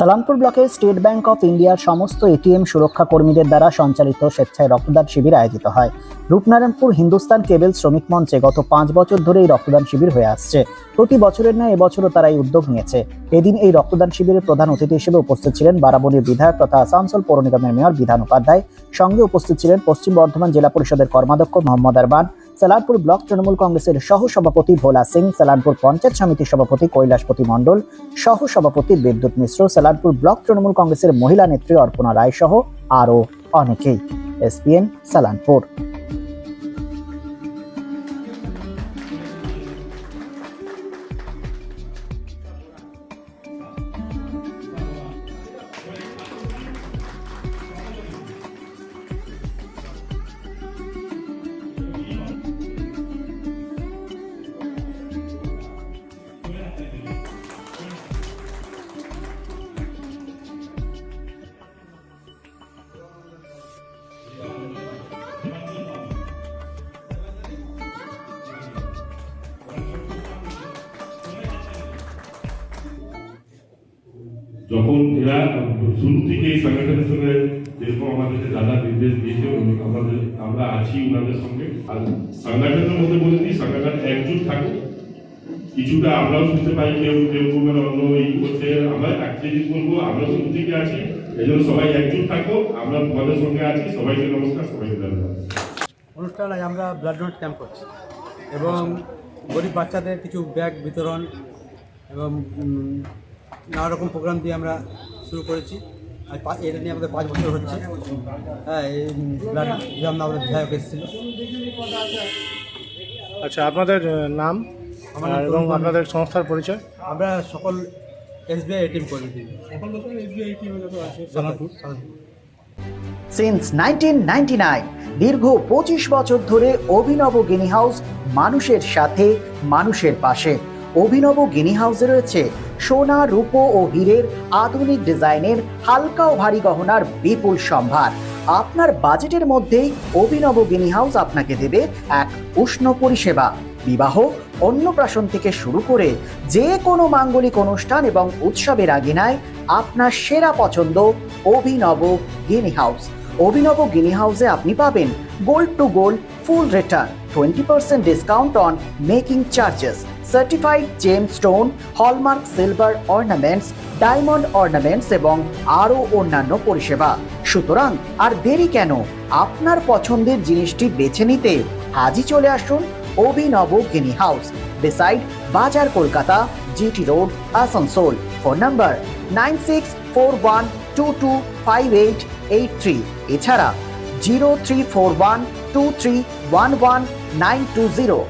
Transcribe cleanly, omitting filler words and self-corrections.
সালানপুর ব্লকে state bank of ইন্ডিয়ার সমস্ত এটিএম সুরক্ষা কর্মীদের দ্বারা সঞ্চালিত স্বেচ্ছায় রক্তদান শিবির আয়োজিত হয়। রূপনারায়ণপুর হিন্দুস্তান কেবল শ্রমিক মঞ্চে গত 5 বছর ধরে এই রক্তদান শিবির হয়ে আসছে। প্রতি বছরের ন্যায় এবছরও তারা এই উদ্যোগ নিয়েছে। এদিন এই রক্তদান শিবিরের প্রধান অতিথি হিসেবে উপস্থিত ছিলেন বারাবণীর বিধায়ক তথা আসানসোল পৌর নিগমের মেয়র বিধান উপাধ্যায়। সঙ্গে উপস্থিত ছিলেন পশ্চিম বর্ধমান জেলা পরিষদের কর্মাধ্যক্ষ মোহাম্মদ আরবান, সালানপুর ব্লক তৃণমূল কংগ্রেসের সহ সভাপতি ভোলা সিং, সালানপুর পঞ্চায়েত সমিতির সভাপতি কৈলাসপতি মণ্ডল, সহ সভাপতি বিদ্যুৎ মিশ্র, সালানপুর ব্লক তৃণমূল কংগ্রেসের মহিলা নেত্রী অর্পণা রায় সহ আরও অনেকেই। এসপিএন সালানপুর। যখন এরা শুরু থেকে এই সংগঠনের সঙ্গে যেরকম আমাদেরকে দাদা নির্দেশ দিয়েছে আমরা আছি ওনাদের সঙ্গে। আর সংগঠনের মধ্যে বলে দিই, সংগঠন একজুট থাকুক। কিছুটা আমরাও শুনতে পাই, কেউ কেউ অন্য এই করছে, আমরা একটা জিনিস বলবো, আমরা শুরু থেকে আছি, এই জন্য সবাই একজুট থাকো। আমরা তোমাদের সঙ্গে আছি। সবাইকে নমস্কার, সবাইকে ধন্যবাদ। অনুষ্ঠান আজ আমরা ব্লাড ডোনেট ক্যাম্প করছি এবং গরিব বাচ্চাদের কিছু ব্যাগ বিতরণ এবং নানা রকম প্রোগ্রাম দিয়ে আমরা শুরু করেছি। আর এটা নিয়ে আমাদের 5 বছর হচ্ছে। হ্যাঁ, এই ব্লাড জন্য আমাদের বিধায়ক এসেছিল। আচ্ছা, আপনাদের নাম এবং আপনাদের সংস্থার পরিচয়? আমরা সকল এসবিআই এটিএম করে দিই। সিন্স 1999 দীর্ঘ 25 বছর ধরে অভিনব গিনি হাউস মানুষের সাথে, মানুষের পাশে। অভিনব গিনি হাউসে রয়েছে সোনা, রূপো ও হীরের আধুনিক ডিজাইনের হালকা ও ভারী গহনার বিপুল সম্ভার। আপনার বাজেটের মধ্যেই অভিনব গিনি হাউস আপনাকে দেবে এক উষ্ণ পরিষেবা। বিবাহ, অন্নপ্রাশন থেকে শুরু করে যে কোনো মাঙ্গলিক অনুষ্ঠান এবং উৎসবের আগিনায় আপনার সেরা পছন্দ অভিনব গিনি হাউস। অভিনব গিনি হাউসে আপনি পাবেন gold to gold full return, 20% discount on making charges, certified gemstone, hallmark silver ornaments, diamond ornaments এবং আরও অন্যান্য পরিষেবা। সুতরাং আর দেরি কেন? আপনার পছন্দের জিনিসটি বেছে নিতে আজই চলে আসুন অভিনব গিনি হাউস, বিসাইড বাজার Kolkata, GT road, Asansol. Phone number 9641225883। এছাড়া 03412311 920।